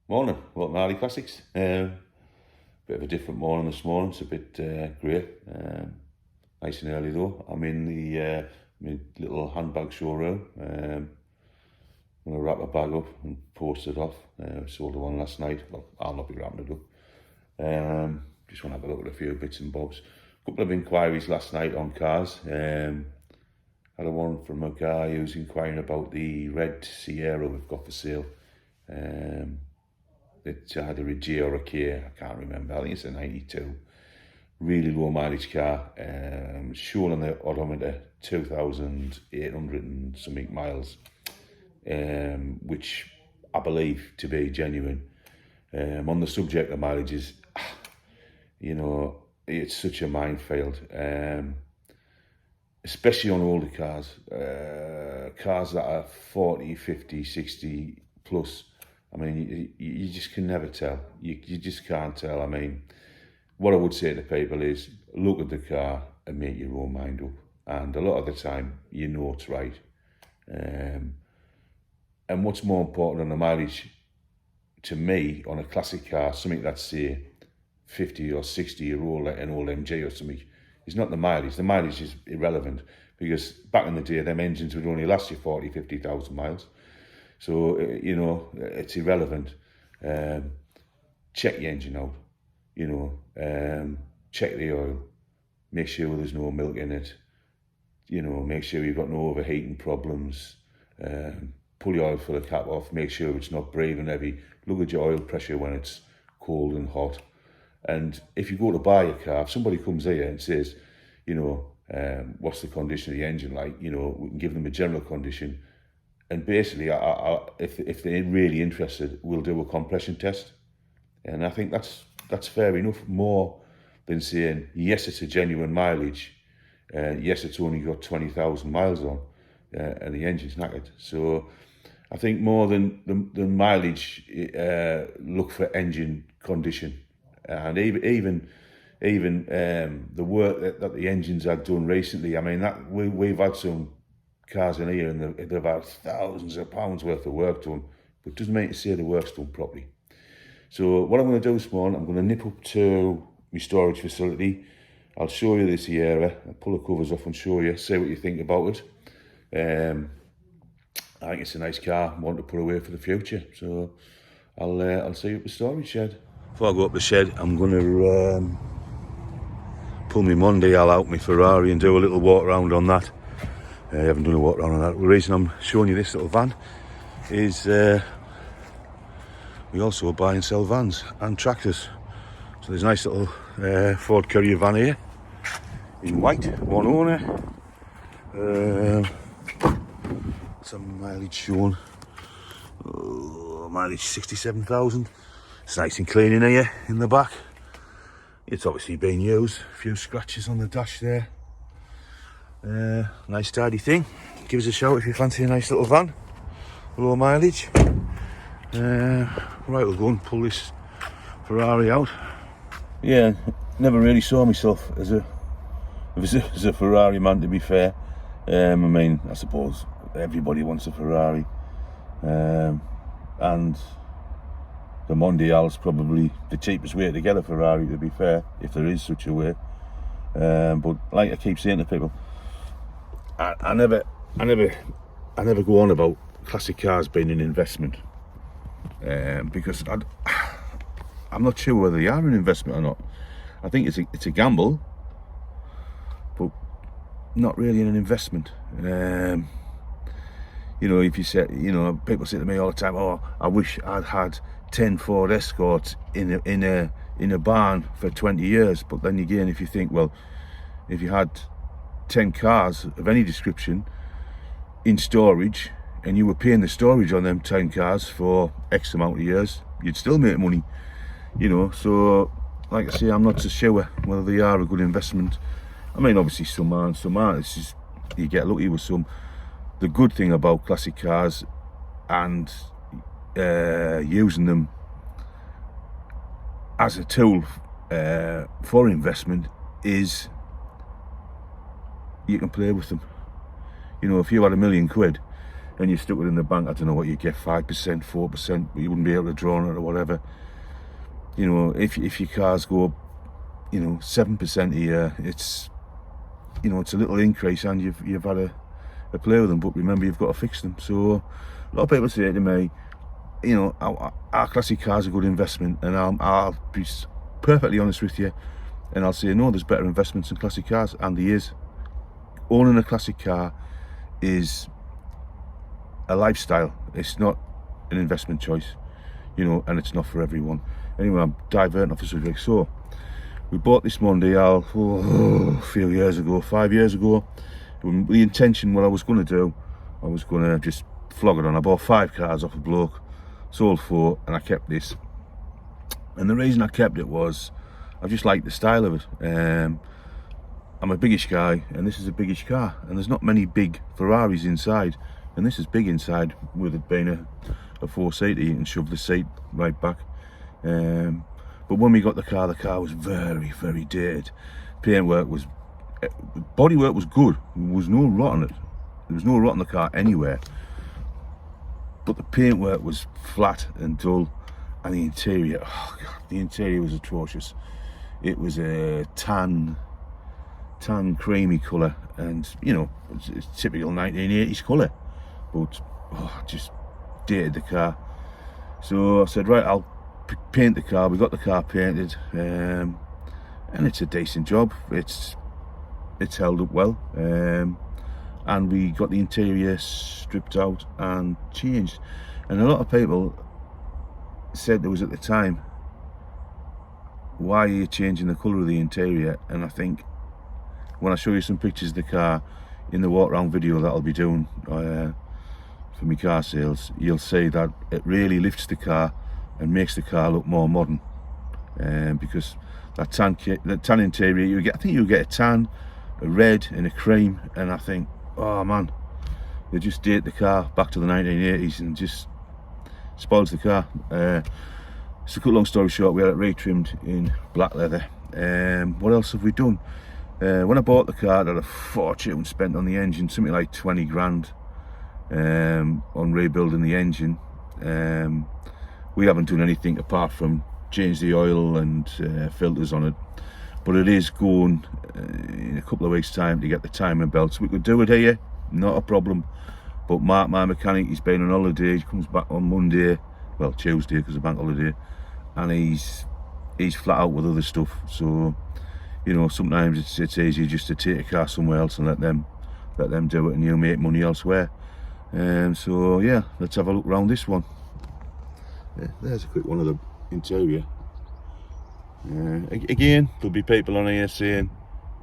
Morning, welcome to Harley Classics. Bit of a different morning this morning. It's a bit grey, nice and early though. I'm in the my little handbag showroom. I'm going to wrap my bag up and post it off. Sold the one last night. Well, I'll not be wrapping it up. Just want to have a look at a few bits and bobs. A couple of inquiries last night on cars. Had a one from a guy who's inquiring about the red Sierra we've got for sale. It's either a G or a K, I can't remember. I think it's a 92. Really low mileage car. Shown on the odometer 2,800 and something miles, which I believe to be genuine. On the subject of mileages, you know, it's such a minefield. Especially on older cars. Cars that are 40, 50, 60 plus. I mean, you just can never tell. You just can't tell. I mean, what I would say to people is look at the car and make your own mind up. And a lot of the time, you know it's right. And what's more important on the mileage, to me, on a classic car, something that's, say, 50 or 60-year-old, like an old MG or something, is not the mileage. The mileage is irrelevant because back in the day, them engines would only last you 40, 50,000 miles. So, you know, it's irrelevant. Check the engine out, you know, check the oil, make sure there's no milk in it, you know, make sure you've got no overheating problems, pull your oil filter cap off, make sure it's not breathing heavy, look at your oil pressure when it's cold and hot. And if you go to buy a car, if somebody comes here and says, you know, what's the condition of the engine like, you know, we can give them a general condition. And basically, if they're really interested, we'll do a compression test. And I think that's fair enough, more than saying, yes, it's a genuine mileage. Yes, it's only got 20,000 miles on, and the engine's knackered. So I think more than the mileage, look for engine condition. And even the work that the engines have done recently, I mean, that we've had some cars in here and they've had thousands of pounds worth of work done, but it doesn't mean to say the work's done properly. So what I'm going to do this morning, I'm going to nip up to my storage facility. I'll show you this Sierra, I'll pull the covers off and show you, see what you think about it. I think it's a nice car, I want to put away for the future. So I'll see you at the storage shed. Before I go up the shed, I'm going to pull my Mondial out, my Ferrari, and do a little walk around on that. I haven't done a walk around on that. The reason I'm showing you this little van is we also buy and sell vans and tractors. So there's a nice little Ford courier van here in white, one owner. Some mileage shown. Mileage 67,000. It's nice and clean in here in the back. It's obviously been used. A few scratches on the dash there. Nice tidy thing. Give us a shout if you fancy a nice little van, low mileage. Right, we'll go and pull this Ferrari out. Yeah, never really saw myself as a Ferrari man, to be fair. I mean, I suppose everybody wants a Ferrari, and the Mondial's probably the cheapest way to get a Ferrari, to be fair, if there is such a way. But like I keep saying to people, I never go on about classic cars being an investment, because I'm not sure whether they are an investment or not. I think it's a gamble, but not really an investment. You know, if you say, you know, people say to me all the time, "Oh, I wish I'd had 10 Ford Escorts in a barn for 20 years." But then again, if you think, well, if you had 10 cars of any description in storage and you were paying the storage on them 10 cars for X amount of years, you'd still make money, you know. So like I say, I'm not so sure whether they are a good investment. I mean, obviously some aren't. It's just, you get lucky with some. The good thing about classic cars and using them as a tool for investment is you can play with them. You know, if you had £1 million and you stuck it in the bank, I don't know what you get, 5%, 4%, but you wouldn't be able to draw on it or whatever. You know, if your cars go up, you know, 7% a year, it's, you know, it's a little increase, and you've had a play with them. But remember, you've got to fix them. So a lot of people say to me, you know, our classic car's a good investment, and I'll be perfectly honest with you, and I'll say no, there's better investments in classic cars, and there is. Owning a classic car is a lifestyle. It's not an investment choice, you know, and it's not for everyone. Anyway, I'm diverting off the subject. So we bought this Mondial a few years ago, 5 years ago. The intention, what I was going to do, I was going to just flog it on. I bought 5 cars off a bloke, sold 4, and I kept this. And the reason I kept it was I just liked the style of it. I'm a biggish guy, and this is a biggish car, and there's not many big Ferraris inside, and this is big inside, with it being a 4-seater. You can shove the seat right back. But when we got the car was very, very dated. Paintwork was, bodywork was good. There was no rot on it. There was no rot on the car anywhere. But the paintwork was flat and dull, and the interior, oh God, the interior was atrocious. It was a tan creamy colour, and you know, it's typical 1980s colour, but just dated the car. So I said, right, I'll paint the car. We got the car painted, and it's a decent job. It's held up well, and we got the interior stripped out and changed. And a lot of people said there was at the time, why are you changing the colour of the interior? And I think when I show you some pictures of the car in the walk around video that I'll be doing for my car sales, you'll see that it really lifts the car and makes the car look more modern, because that tan interior, I think you get a tan, a red and a cream, and I think, oh man, they just date the car back to the 1980s and just spoils the car. So cut long story short, we had it retrimmed in black leather. What else have we done? When I bought the car, I had a fortune spent on the engine, something like 20 grand on rebuilding the engine. We haven't done anything apart from change the oil and filters on it, but it is going in a couple of weeks time to get the timing belts. We could do it here, not a problem, but Mark, my mechanic, he's been on holiday. He comes back on Monday, well Tuesday because of bank holiday, and he's flat out with other stuff. So you know, sometimes it's easier just to take a car somewhere else and let them do it, and you make money elsewhere. So yeah, let's have a look around this one. Yeah, there's a quick one of the interior. Again, there'll be people on here saying,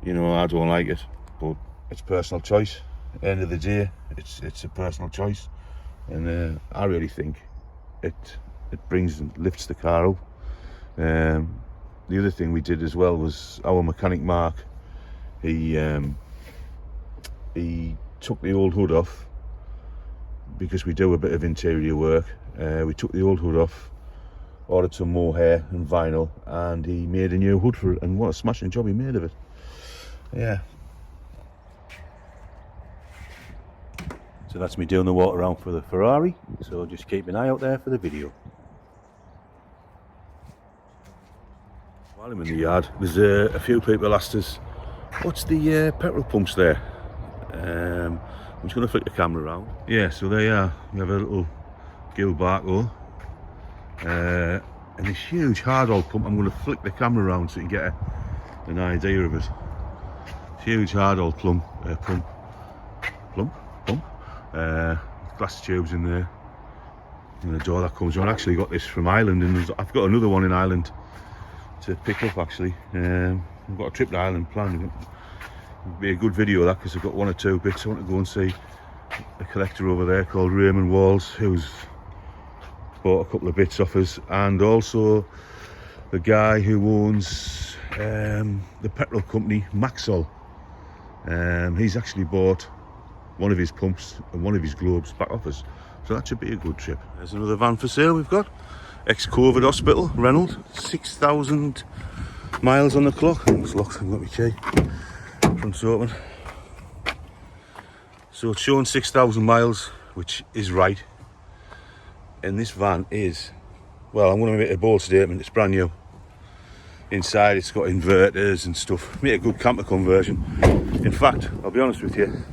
you know, I don't like it, but it's personal choice. At the end of the day, it's a personal choice, and I really think it brings and lifts the car up. The other thing we did as well was our mechanic Mark, he took the old hood off, because we do a bit of interior work. We took the old hood off, ordered some mohair and vinyl, and he made a new hood for it, and what a smashing job he made of it. Yeah. So that's me doing the walk around for the Ferrari, so just keep an eye out there for the video. While I'm in the yard, there's a few people asked us, what's the petrol pumps there? I'm just going to flick the camera around. Yeah, so there you are. We have a little Gilbarco, and this huge hard oil pump. I'm going to flick the camera around so you can get an idea of it. Huge hard oil pump. Glass tubes in there, and the door that comes on. I actually got this from Ireland, and I've got another one in Ireland to pick up actually. I've got a trip to Ireland planned. It'll be a good video of that, because I've got 1 or 2 bits. I want to go and see a collector over there called Raymond Walls, who's bought a couple of bits off us, and also the guy who owns the petrol company Maxol. He's actually bought one of his pumps and one of his globes back off us, so that should be a good trip. There's another van for sale we've got. Ex-COVID hospital, Renault, 6,000 miles on the clock. It's locked, I've got my key. Front's open. So it's showing 6,000 miles which is right. And this van is, well, I'm going to make a bold statement, it's brand new. Inside it's got inverters and stuff, make a good camper conversion. In fact, I'll be honest with you,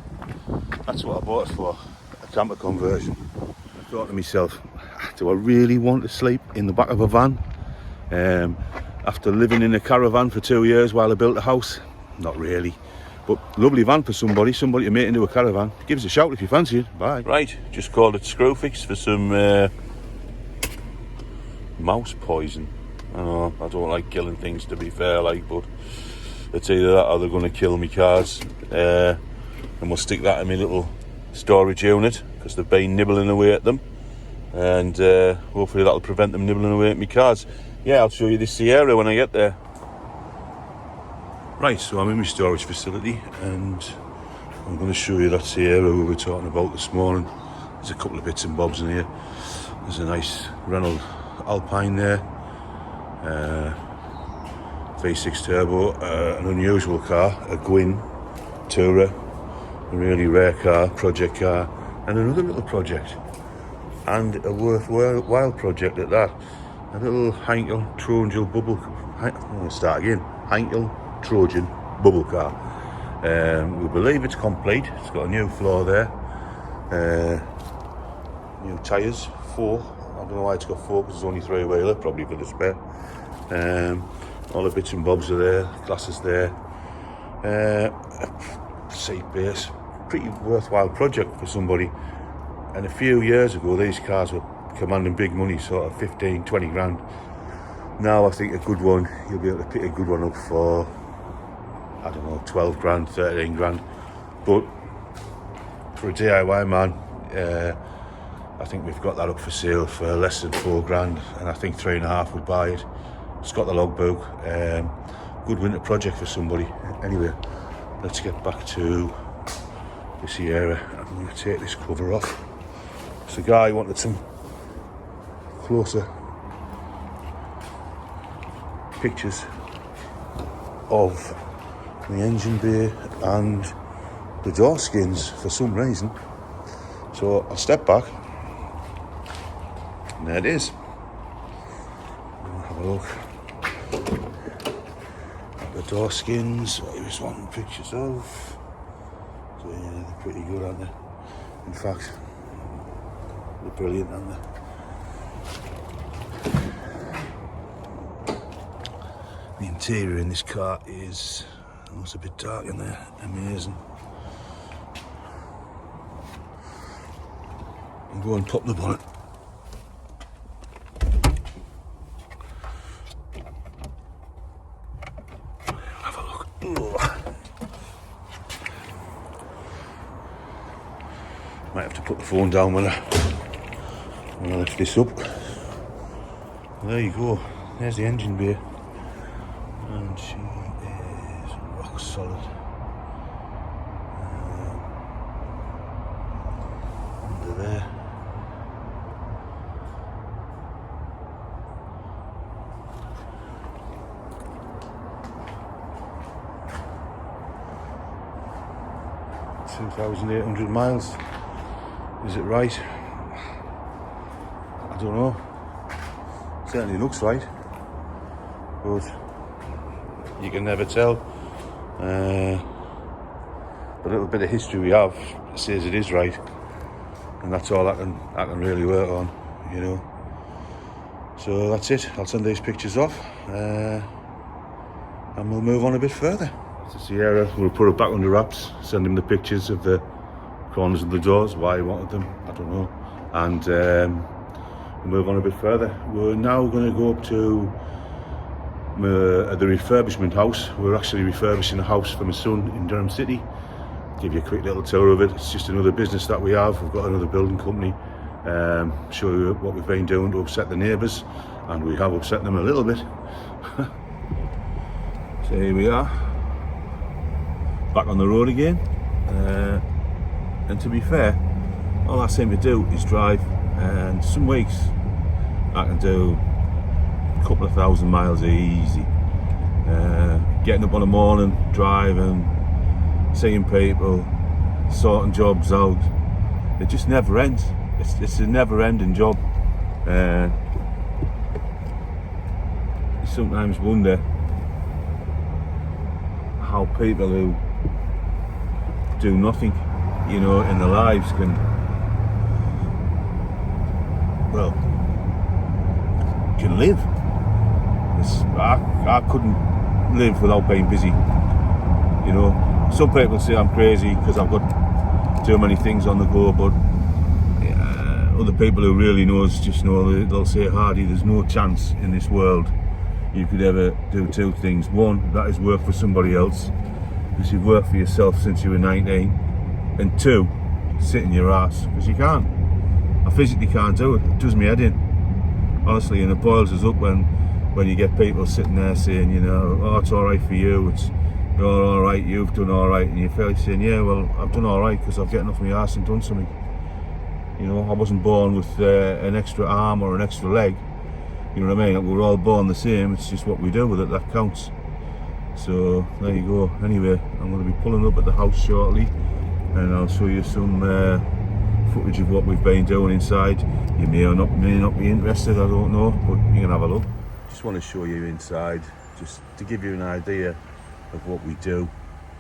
that's what I bought it for, a camper conversion. I thought to myself, do I really want to sleep in the back of a van? After living in a caravan for 2 years while I built a house, not really. But lovely van for somebody to make into a caravan. Give us a shout if you fancy it. Bye. Right, just called it Screwfix for some mouse poison. I don't like killing things, to be fair, but it's either that or they're going to kill me cars. And we'll stick that in my little storage unit because they've been nibbling away at them. And hopefully that'll prevent them nibbling away at my cars. Yeah, I'll show you this Sierra when I get there. Right, so I'm in my storage facility and I'm going to show you that Sierra we were talking about this morning. There's a couple of bits and bobs in here. There's a nice Renault Alpine there. V6 turbo, an unusual car, a Gwyn Tourer, a really rare car, project car, and another little project. And a worthwhile project at that. A little Heinkel Trojan bubble. I'm going to start again. Heinkel Trojan bubble car. We believe it's complete. It's got a new floor there. New tyres, 4. I don't know why it's got 4 because there's only 3-wheeler, probably for the spare. All the bits and bobs are there. Glasses there. Seat base. Pretty worthwhile project for somebody. And a few years ago, these cars were commanding big money, sort of 15, 20 grand. Now I think a good one, you'll be able to pick a good one up for, I don't know, 12 grand, 13 grand. But for a DIY man, I think we've got that up for sale for less than 4 grand, and I think 3.5 would buy it. It's got the logbook. Good winter project for somebody. Anyway, let's get back to the Sierra. I'm going to take this cover off. So the guy wanted some closer pictures of the engine bay and the door skins for some reason. So I'll step back. And there it is. We'll have a look at the door skins, what he was wanting pictures of. So yeah, they're pretty good, aren't they? In fact, they're brilliant, aren't they? The interior in this car is, oh, it's a bit dark in there, amazing. I'll go and pop the bonnet. Have a look. Oh. Might have to put the phone down when I lift this up. There you go, there's the engine bay. And she is rock solid. Under there. $2,800 miles. Is it right? I don't know. Certainly looks right, but you can never tell. The little bit of history we have says it is right, and that's all I can really work on, you know. So that's it. I'll send these pictures off, and we'll move on a bit further. To Sierra, we'll put it back under wraps, send him the pictures of the corners of the doors, why he wanted them, I don't know, and we'll move on a bit further. We're now going to go up to the refurbishment house. We're actually refurbishing a house for my son in Durham City. Give you a quick little tour of it. It's just another business that we have. We've got another building company. Show you what we've been doing to upset the neighbours, and we have upset them a little bit. So here we are, back on the road again. And to be fair, all I seem to do is drive, and some weeks I can do a couple of 1,000 miles easy. Getting up on the morning, driving, seeing people, sorting jobs out, It just never ends. It's a never-ending job. You sometimes wonder how people who do nothing, in their lives can live. I couldn't live without being busy. Some people say I'm crazy because I've got too many things on the go, but other people who really knows just know they'll say, Hardy, there's no chance in this world you could ever do two things. One, that is work for somebody else, because you've worked for yourself since you were 19, and two, sit in your ass, because you can't. I physically can't do it. It does me head in, honestly, and it boils us up when you get people sitting there saying, oh, it's all right for you, you're all right, you've done all right, and you're fairly saying, yeah, well, I've done all right because I've gotten off my arse and done something. I wasn't born with an extra arm or an extra leg. You know what I mean? We're all born the same. It's just what we do with it that counts. So there you go. Anyway, I'm going to be pulling up at the house shortly, and I'll show you some footage of what we've been doing inside. You may or not be interested, I don't know, but you can have a look. Just want to show you inside, just to give you an idea of what we do.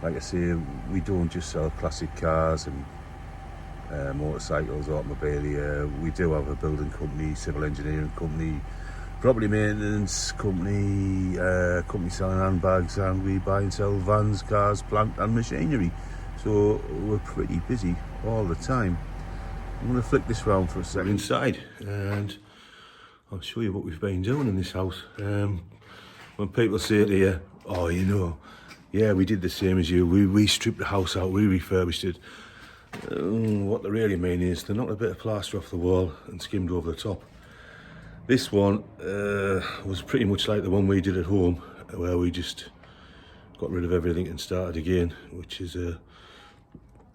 Like I say, we don't just sell classic cars and motorcycles, automobilia. We do have a building company, civil engineering company, property maintenance company, company selling handbags, and we buy and sell vans, cars, plant and machinery. So we're pretty busy all the time. I'm going to flick this round for a second inside, and I'll show you what we've been doing in this house. When people say to you, oh, yeah, we did the same as you, we stripped the house out, we refurbished it. What they really mean is they knocked a bit of plaster off the wall and skimmed over the top. This one was pretty much like the one we did at home, where we just got rid of everything and started again, which is a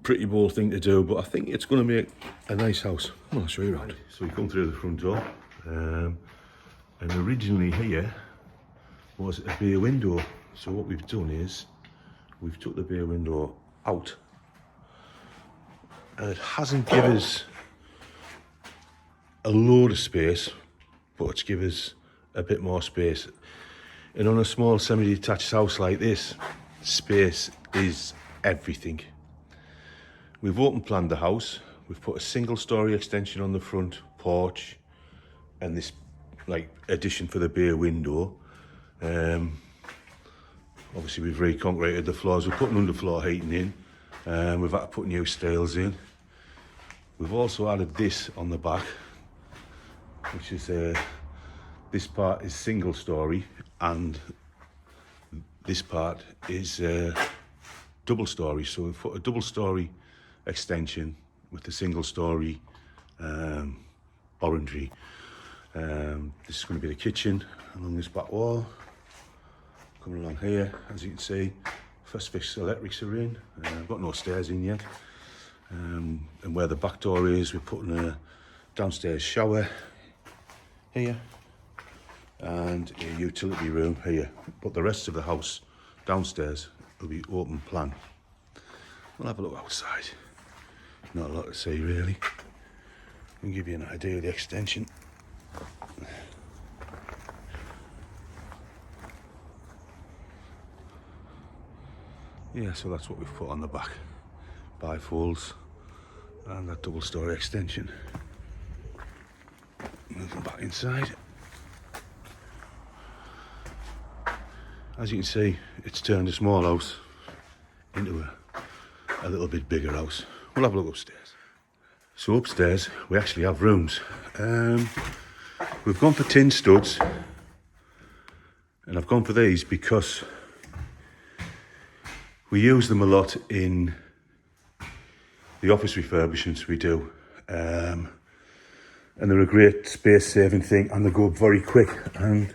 pretty bold thing to do, but I think it's going to make a nice house. I'll show you around. So we come through the front door, and originally here was a bay window. So what we've done is we've took the bay window out, and it hasn't given us a load of space, but it's given us a bit more space. And on a small semi-detached house like this, space is everything. We've open planned the house. We've put a single story extension on the front porch, and this addition for the bay window. Obviously we've reconcreted the floors. We're putting underfloor heating in. We've had to put new stiles in. We've also added this on the back, which is this part is single story, and this part is double story. So we've put a double story extension with the single story orangery. This is going to be the kitchen along this back wall. Coming along here, as you can see, first fix electrics are in. I've got no stairs in yet. And where the back door is, we're putting a downstairs shower here and a utility room here. But the rest of the house downstairs will be open plan. We'll have a look outside. Not a lot to see really. I'll give you an idea of the extension. Yeah, so that's what we've put on the back. Bifolds and that double story extension. Moving back inside. As you can see, it's turned a small house into a little bit bigger house. We'll have a look upstairs. So upstairs, we actually have rooms. We've gone for tin studs, and I've gone for these because we use them a lot in the office refurbishments we do, and they're a great space saving thing, and they go up very quick. And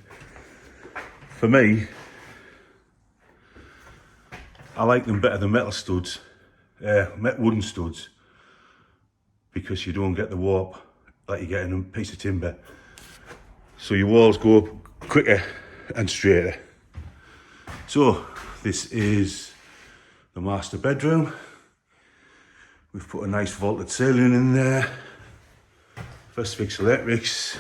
for me, I like them better than metal studs, wooden studs, because you don't get the warp like you get in a piece of timber. So your walls go up quicker and straighter. So this is the master bedroom. We've put a nice vaulted ceiling in there. First fix electrics.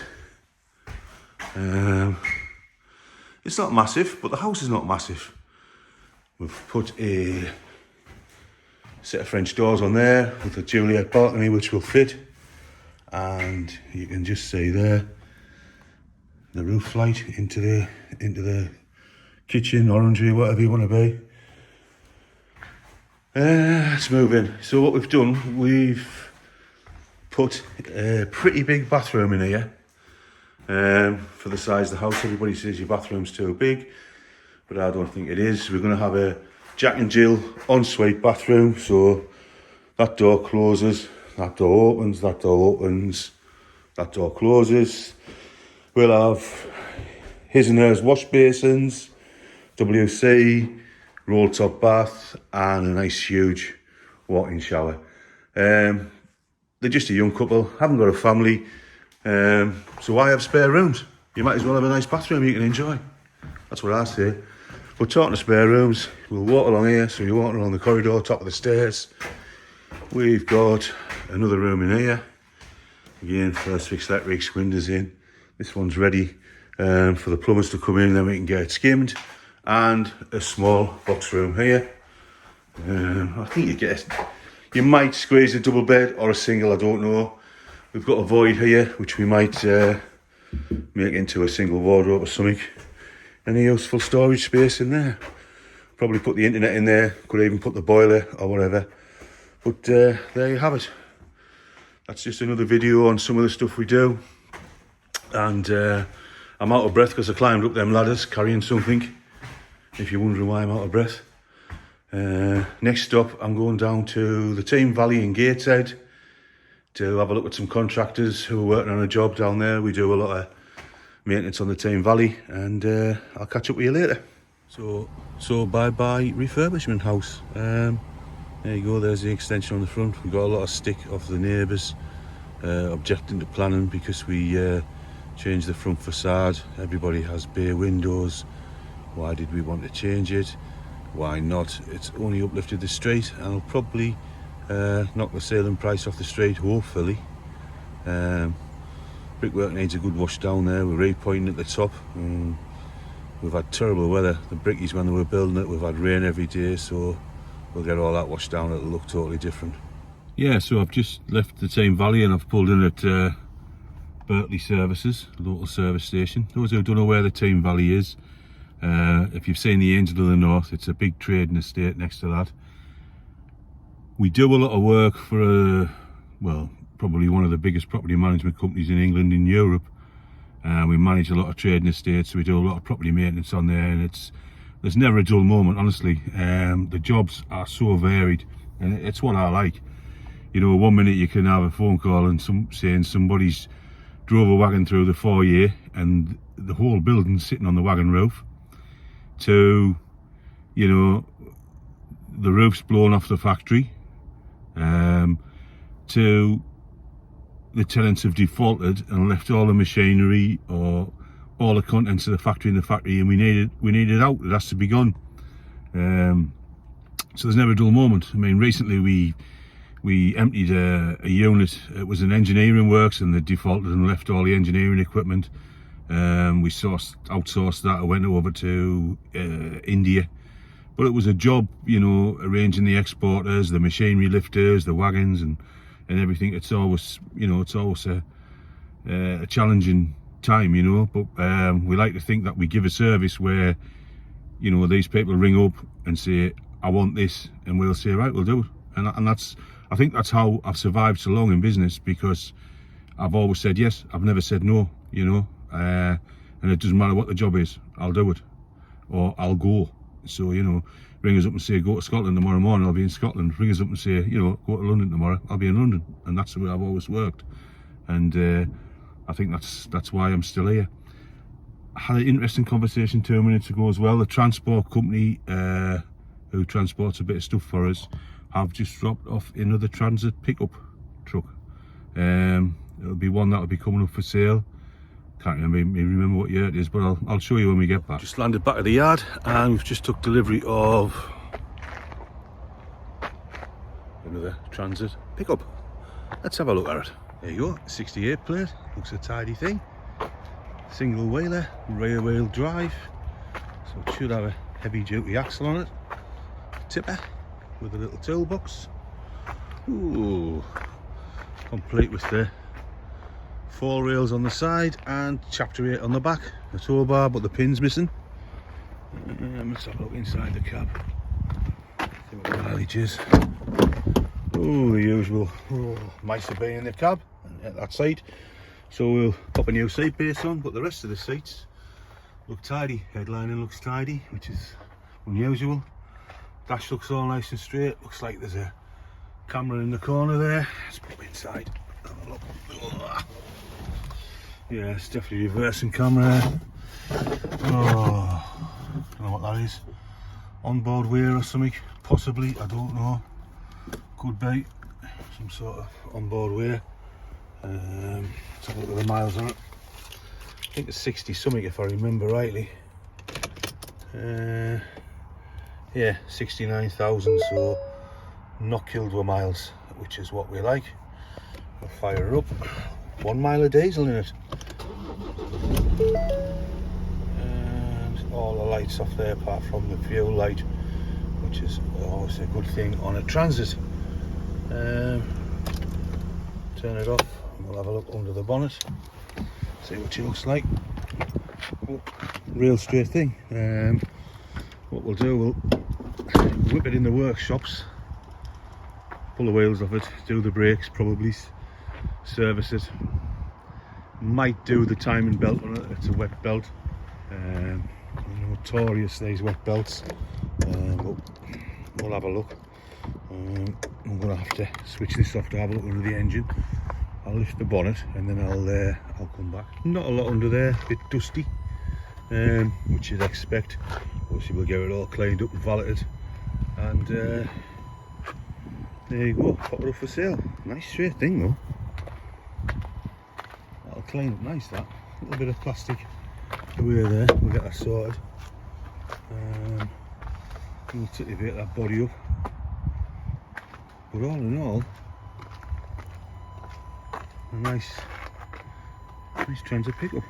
It's not massive, but the house is not massive. We've put a set of French doors on there with a Juliet balcony which will fit. And you can just see there the roof light into the kitchen, orangery, whatever you want to be. Let's move in. So what we've done, we've put a pretty big bathroom in here. For the size of the house, everybody says your bathroom's too big, but I don't think it is. We're going to have a Jack and Jill ensuite bathroom, so that door closes, that door opens, that door opens, that door closes. We'll have his and hers wash basins, WC, roll top bath, and a nice huge walk-in shower. They're just a young couple, haven't got a family, so why have spare rooms? You might as well have a nice bathroom you can enjoy. That's what I say. But talking of spare rooms, we'll walk along here, so you're walking along the corridor, top of the stairs. We've got another room in here. Again, first fix electrics, windows in. This one's ready for the plumbers to come in, then we can get it skimmed. And a small box room here. I think you might squeeze a double bed or a single, I don't know. We've got a void here, which we might make into a single wardrobe or something. Any useful storage space in there. Probably put the internet in there, could even put the boiler or whatever. But there you have it. That's just another video on some of the stuff we do. And I'm out of breath because I climbed up them ladders carrying something. If you're wondering why I'm out of breath. Next stop, I'm going down to the Tame Valley in Gateshead to have a look at some contractors who are working on a job down there. We do a lot of maintenance on the Tame Valley, and I'll catch up with you later. So bye-bye refurbishment house. There you go, there's the extension on the front. We got a lot of stick off the neighbours objecting to planning because we changed the front facade. Everybody has bay windows. Why did we want to change it? Why not? It's only uplifted the street and it'll probably knock the selling price off the street, hopefully. Brickwork needs a good wash down there. We're repointing at the top. We've had terrible weather. The brickies, when they were building it, we've had rain every day, so we'll get all that washed down. It'll look totally different. Yeah, so I've just left the Tame Valley and I've pulled in at Berkeley Services, local service station. Those who don't know where the Tame Valley is, if you've seen the Angel of the North, it's a big trading estate next to that. We do a lot of work for probably one of the biggest property management companies in England, in Europe. We manage a lot of trading estates, so we do a lot of property maintenance on there, and there's never a dull moment, honestly. The jobs are so varied, and it's what I like. You know, one minute you can have a phone call and saying somebody's drove a wagon through the foyer and the whole building's sitting on the wagon roof, to, you know, the roof's blown off the factory, to the tenants have defaulted and left all the machinery or all the contents of the factory in the factory, and we need it out. It has to be gone. So there's never a dull moment. I mean, recently we emptied a unit. It was an engineering works, and they defaulted and left all the engineering equipment. We outsourced that. I went over to India, but it was a job, you know, arranging the exporters, the machinery lifters, the wagons, and everything. It's always, you know, a challenging time, you know, but we like to think that we give a service where, you know, these people ring up and say, I want this, and we'll say, right, we'll do it. And I think that's how I've survived so long in business, because I've always said yes, I've never said no, you know, and it doesn't matter what the job is, I'll do it, or I'll go. So, you know, ring us up and say, go to Scotland tomorrow morning, I'll be in Scotland. Ring us up and say, you know, go to London tomorrow, I'll be in London. And that's the way I've always worked. And I think that's why I'm still here. I had an interesting conversation 2 minutes ago as well. The transport company who transports a bit of stuff for us have just dropped off another transit pickup truck. It'll be one that'll be coming up for sale. Can't remember what year it is, but I'll show you when we get back. Just landed back at the yard, and we've just took delivery of a another Transit pickup. Let's have a look at it. There you go, 68 plate, looks a tidy thing. Single wheeler, rear wheel drive, so it should have a heavy duty axle on it. Tipper with a little toolbox. Ooh, complete with the 4 rails on the side and chapter 8 on the back. The tow bar, but the pin's missing. Let's have a look inside the cab. See what the mileage is. Oh, the usual mice have been in the cab and at that side. So we'll pop a new seat base on, but the rest of the seats look tidy. Headlining looks tidy, which is unusual. Dash looks all nice and straight. Looks like there's a camera in the corner there. Let's pop inside. Have a look. Yeah, it's definitely reversing camera. Oh, I don't know what that is. Onboard wear or something, possibly. I don't know. Could be some sort of onboard wear. Let's have a look at the miles on it. I think it's 60 something if I remember rightly. Yeah, 69,000, so not killed with miles, which is what we like. I'll fire her up. 1 mile of diesel in it. And all the lights off there apart from the fuel light, which is always a good thing on a Transit. Turn it off and we'll have a look under the bonnet, see what she looks like. Oh, real straight thing. What we'll do, we'll whip it in the workshops, pull the wheels off it, do the brakes, probably service it. Might do the timing belt on it. It's a wet belt. Notorious, these wet belts. But we'll have a look. I'm going to have to switch this off to have a look under the engine. I'll lift the bonnet and then I'll come back. Not a lot under there, a bit dusty, which you'd expect. Obviously we'll get it all cleaned up and valeted, and there you go, pop it up for sale. Nice straight thing though. That'll clean up nice, that. A little bit of plastic away there, we'll get that sorted. We'll titillate that body up. But all in all, a nice Transit pickup.